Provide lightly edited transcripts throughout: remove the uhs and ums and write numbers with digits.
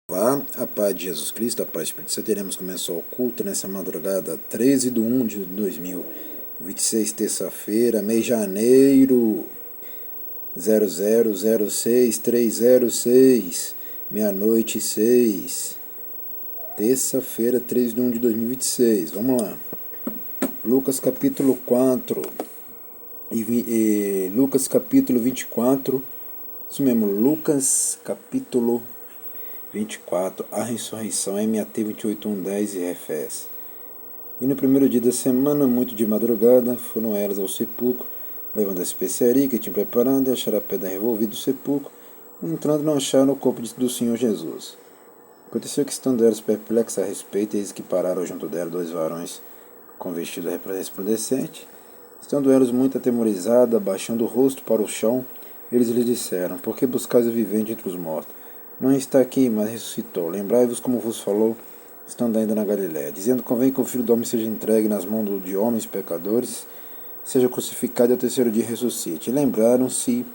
Olá, a paz de Jesus Cristo, a paz do Espírito Santo. Teremos começado o culto nessa madrugada 13/1/2026, terça-feira, mês de janeiro, 0006306, meia-noite 6, terça-feira, 13/1/2026. Vamos lá. Lucas capítulo 4 Lucas capítulo 24, isso mesmo, Lucas capítulo 24, a ressurreição, MAT 28:10 e Refés. E no primeiro dia da semana, muito de madrugada, foram elas ao sepulcro, levando a especiaria que tinham preparado, e acharam a pedra revolvida do sepulcro. Entrando, não acharam o corpo do Senhor Jesus. Aconteceu que, estando elas perplexas a respeito, eis que pararam junto dela dois varões com vestido resplandecente. Estando elas muito atemorizadas, abaixando o rosto para o chão, eles lhes disseram: por que buscais o vivente entre os mortos? Não está aqui, mas ressuscitou. Lembrai-vos como vos falou, estando ainda na Galiléia, dizendo: convém que o Filho do Homem seja entregue nas mãos de homens pecadores, seja crucificado e ao terceiro dia ressuscite. E lembraram-se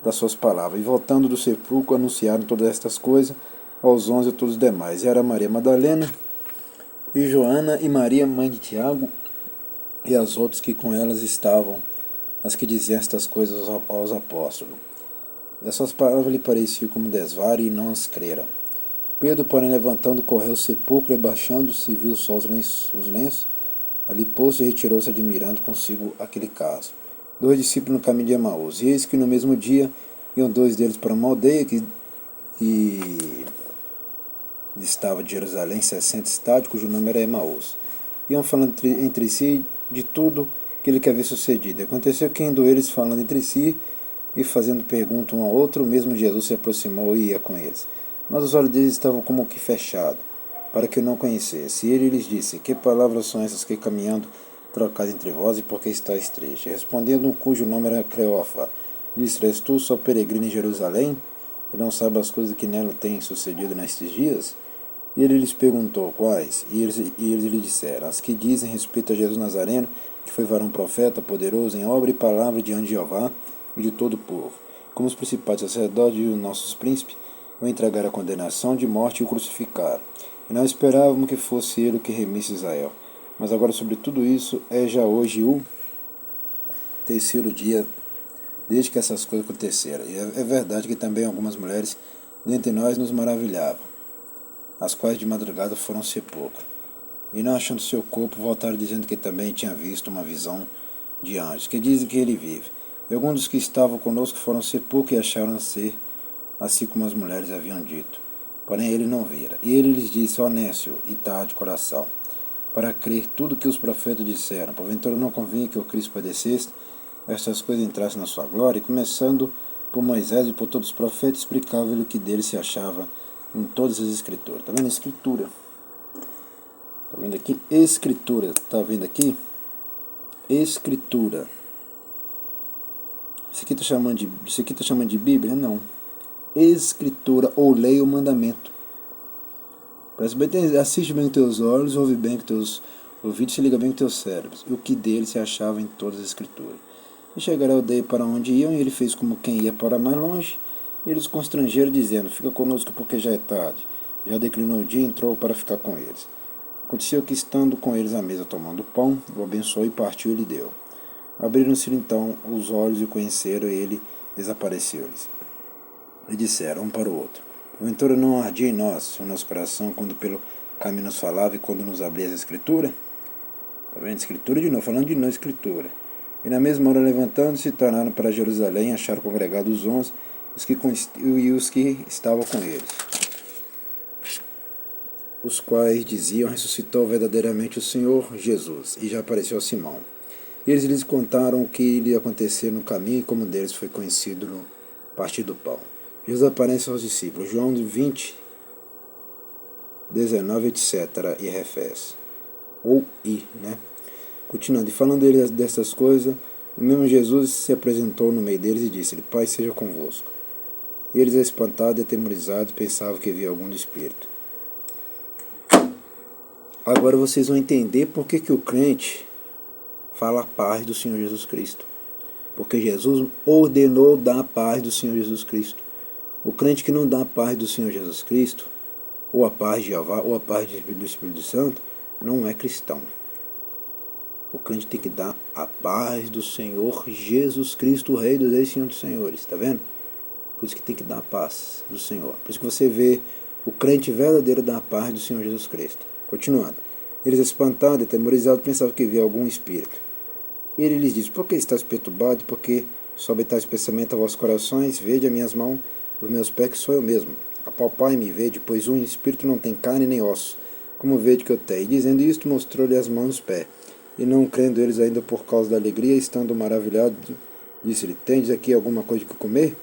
das suas palavras, e voltando do sepulcro, anunciaram todas estas coisas aos 11 e a todos os demais. E era Maria Madalena, e Joana, e Maria, mãe de Tiago, e as outras que com elas estavam, as que diziam estas coisas aos apóstolos. E as suas palavras lhe pareciam como desvario, e não as creram. Pedro, porém, levantando, correu ao sepulcro, e baixando-se, viu só os lenços, ali pôs-se e retirou-se, admirando consigo aquele caso. Dois discípulos no caminho de Emaús. E eis que no mesmo dia iam dois deles para uma aldeia que estava de Jerusalém 60 estádios, cujo nome era Emaús. Iam falando entre si de tudo que lhe havia sucedido. Aconteceu que, indo eles falando entre si e fazendo pergunta um ao outro, o mesmo Jesus se aproximou e ia com eles. Mas os olhos deles estavam como que fechados, para que o não conhecesse. E ele lhes disse: que palavras são essas que caminhando trocais entre vós, e por que estáis tristes? Respondendo um cujo nome era Cleofa, disse: és tu só peregrino em Jerusalém, e não sabes as coisas que nela têm sucedido nestes dias? E ele lhes perguntou: quais? E eles lhe disseram: as que dizem respeito a Jesus Nazareno, que foi varão profeta, poderoso em obra e palavra diante de Jeová e de todo o povo. Como os principais sacerdotes e os nossos príncipes o entregaram à condenação de morte e o crucificaram. E não esperávamos que fosse ele o que remisse Israel. Mas agora, sobre tudo isso, é já hoje o terceiro dia desde que essas coisas aconteceram. E é verdade que também algumas mulheres dentre nós nos maravilhavam, as quais de madrugada foram ao sepulcro. E não achando seu corpo, voltaram dizendo que também tinha visto uma visão de anjos, que dizem que ele vive. E alguns dos que estavam conosco foram ao sepulcro e acharam ser assim como as mulheres haviam dito. Porém ele não vira. E ele lhes disse: ó nécio e tardo de coração, para crer tudo que os profetas disseram. Porventura não convinha que o Cristo padecesse, estas coisas entrassem na sua glória. E começando por Moisés e por todos os profetas, explicava-lhe o que dele se achava em todas as escrituras. Está vendo? Escritura. Está vendo aqui? Escritura. Está vendo aqui? Escritura. Isso aqui está chamando de Bíblia? Não. Escritura, ou lei ou mandamento. Presta bem, assiste bem com teus olhos, ouve bem com teus ouvidos, se liga bem com teus cérebros. E o que dele se achava em todas as escrituras. E chegaram à aldeia para onde iam, e ele fez como quem ia para mais longe. E eles constrangeram, dizendo: fica conosco porque já é tarde. Já declinou o dia e entrou para ficar com eles. Aconteceu que, estando com eles à mesa tomando pão, o abençoou e partiu e lhe deu. Abriram-se então os olhos e conheceram, e ele desapareceu-lhes. E disseram um para o outro: porventura não ardia em nós, o nosso coração, quando pelo caminho nos falava e quando nos abria a Escritura? Está vendo? Escritura de novo, falando de novo, Escritura. E na mesma hora, levantando-se, tornaram para Jerusalém, acharam congregados os 11 e os que estavam com eles, os quais diziam: ressuscitou verdadeiramente o Senhor Jesus, e já apareceu a Simão. E eles lhes contaram o que lhe aconteceu no caminho, e como deles foi conhecido no partir do pão. Jesus aparece aos discípulos. João 20, 19, etc. E Refés. Né? Continuando, e falando eles dessas coisas, o mesmo Jesus se apresentou no meio deles e disse-lhe: Pai seja convosco. E eles, espantados e atemorizados, pensavam que havia algum do Espírito. Agora vocês vão entender por que o crente fala a paz do Senhor Jesus Cristo. Porque Jesus ordenou dar a paz do Senhor Jesus Cristo. O crente que não dá a paz do Senhor Jesus Cristo, ou a paz de Jeová, ou a paz do Espírito Santo, não é cristão. O crente tem que dar a paz do Senhor Jesus Cristo, o Rei dos Reis e Senhor dos Senhores, tá vendo? Por isso que tem que dar a paz do Senhor. Por isso que você vê o crente verdadeiro dar a paz do Senhor Jesus Cristo. Continuando. Eles, espantados e atemorizados, pensavam que via algum espírito. E ele lhes disse: por que estás perturbado? Porque sobe tais pensamentos a vossos corações? Vede as minhas mãos, os meus pés, que sou eu mesmo. Apalpai-me e vede, pois um espírito não tem carne nem ossos, como vede que eu tenho. E dizendo isto, mostrou-lhe as mãos e os pés. E não crendo eles ainda por causa da alegria, estando maravilhados, disse-lhe: tendes aqui alguma coisa que comer?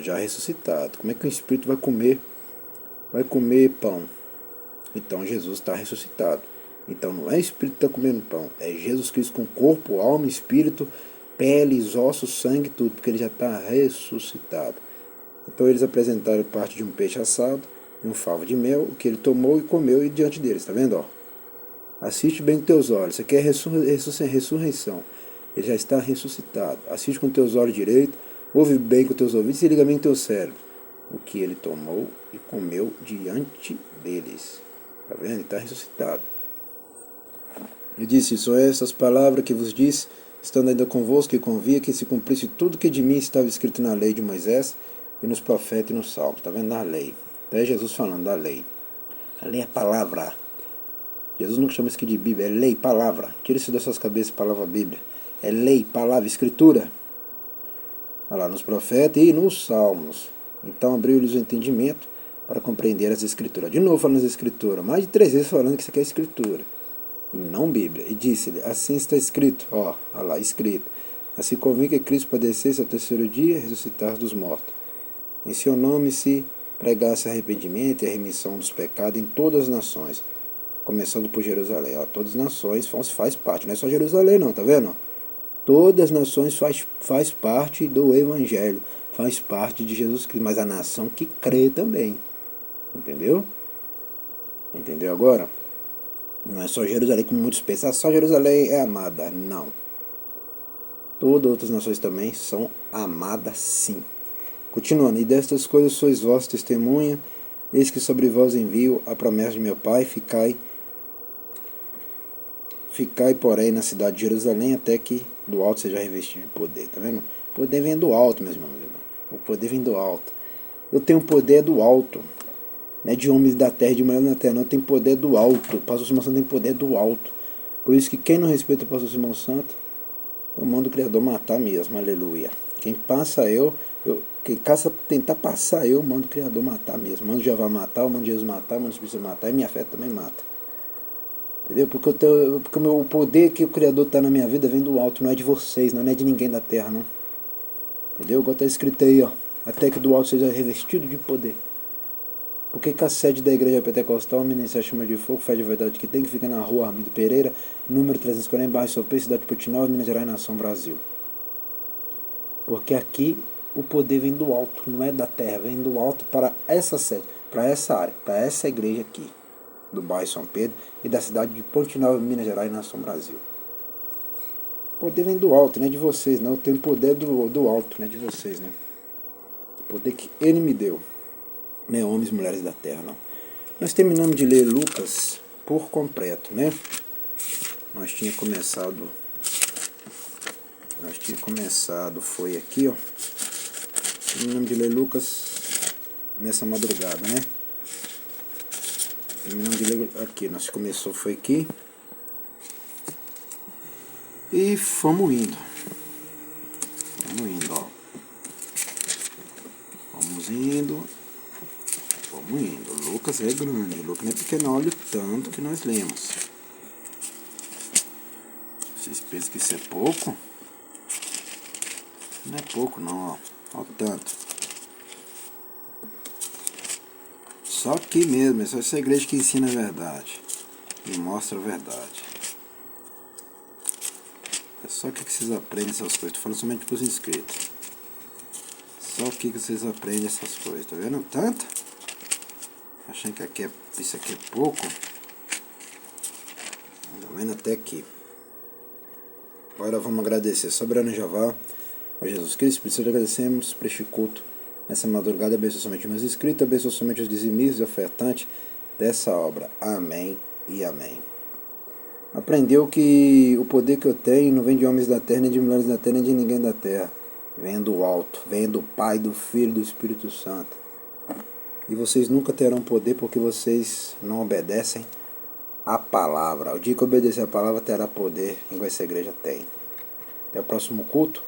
Já ressuscitado. Como é que um espírito vai comer pão? Então Jesus está ressuscitado. Então não é o espírito que está comendo pão, é Jesus Cristo com corpo, alma, espírito, peles, ossos, sangue, tudo, porque ele já está ressuscitado. Então eles apresentaram parte de um peixe assado e um favo de mel, o que ele tomou e comeu, e diante deles, está vendo? Assiste bem com teus olhos, isso aqui é ressurreição. Ele já está ressuscitado. Assiste com teus olhos direitos, ouve bem com teus ouvidos e liga bem com teu cérebro. O que ele tomou e comeu diante deles. Está vendo? Ele está ressuscitado. E disse: são essas palavras que vos disse, estando ainda convosco, e convia que se cumprisse tudo que de mim estava escrito na lei de Moisés, e nos profetas e nos salmos. Está vendo? Na lei. Até Jesus falando da lei. A lei é palavra. Jesus nunca chama isso aqui de Bíblia, é lei, palavra. Tira isso das suas cabeças, palavra Bíblia. É lei, palavra, escritura. Olha lá, nos profetas e nos salmos. Então abriu-lhes o entendimento para compreender as escrituras. De novo falando das escrituras, mais de 3 vezes falando que isso aqui é escritura, e não Bíblia. E disse-lhe: assim está escrito, olha lá, escrito. Assim convém que Cristo padecesse ao 3º dia e ressuscitar dos mortos. Em seu nome se pregasse arrependimento e a remissão dos pecados em todas as nações, começando por Jerusalém. Todas as nações faz parte, não é só Jerusalém não, tá vendo? Todas as nações faz parte do Evangelho, faz parte de Jesus Cristo, mas a nação que crê também. Entendeu? Entendeu agora? Não é só Jerusalém, como muitos pensam, só Jerusalém é amada. Não. Todas as outras nações também são amadas sim. Continuando, e destas coisas sois vós testemunha, eis que sobre vós envio a promessa de meu Pai, ficai, porém, na cidade de Jerusalém, até que do alto seja revestido de poder. Tá vendo? O poder vem do alto, meus irmãos. O poder vem do alto. Eu tenho poder do alto. Não é de homens da terra, de mulheres da terra, não. Tem poder do alto. O pastor Simão Santo tem poder do alto. Por isso que quem não respeita o pastor Simão Santo, eu mando o Criador matar mesmo. Aleluia. Quem passa quem tentar passar eu mando o Criador matar mesmo. Mando Jeová matar, eu mando Jesus matar, eu mando o Espírito matar, e minha fé também mata. Entendeu? Porque o poder que o Criador está na minha vida vem do alto, não é de vocês, não é de ninguém da terra, não. Entendeu? Igual está escrito aí, até que do alto seja revestido de poder. Por que a sede da Igreja Pentecostal, Ministério Chama de Fogo, Fé de Verdade, que tem que ficar na rua Armindo Pereira, número 340, bairro Sopê, cidade de Portinal, Minas Gerais, Nação Brasil? Porque aqui o poder vem do alto, não é da terra, vem do alto para essa sede, para essa área, para essa igreja aqui, do bairro São Pedro e da cidade de Portinal, Minas Gerais, Nação Brasil. O poder vem do alto, não é de vocês, não. Eu tenho poder do alto, não é de vocês, né? O poder que ele me deu. Não é homens e mulheres da terra, não. Nós terminamos de ler Lucas por completo, né? Nós tinha começado, foi aqui, terminamos de ler Lucas nessa madrugada, né? Terminamos de ler aqui, nós foi aqui e fomos indo, Vamos indo. Lucas é grande, Lucas não é pequeno, olha o tanto que nós lemos. Vocês pensam que isso é pouco? Não é pouco não, olha o tanto. Só aqui mesmo, é só essa igreja que ensina a verdade e mostra a verdade. É só aqui que vocês aprendem essas coisas, estou falando somente para os inscritos. Só aqui que vocês aprendem essas coisas, tá vendo tanto? Achando que isso aqui é pouco? Tá vendo até aqui. Agora vamos agradecer. Soberano Jeová, a Jesus Cristo, por isso agradecemos por este culto nessa madrugada. Abençoa somente meus inscritos, abençoa somente os dizimistas e ofertantes dessa obra. Amém e amém. Aprendeu que o poder que eu tenho não vem de homens da terra, nem de mulheres da terra, nem de ninguém da terra. Vem do alto, vem do Pai, do Filho e do Espírito Santo. E vocês nunca terão poder porque vocês não obedecem a palavra. O dia que obedecer a palavra terá poder, igual essa igreja tem. Até o próximo culto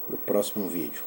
e o próximo vídeo.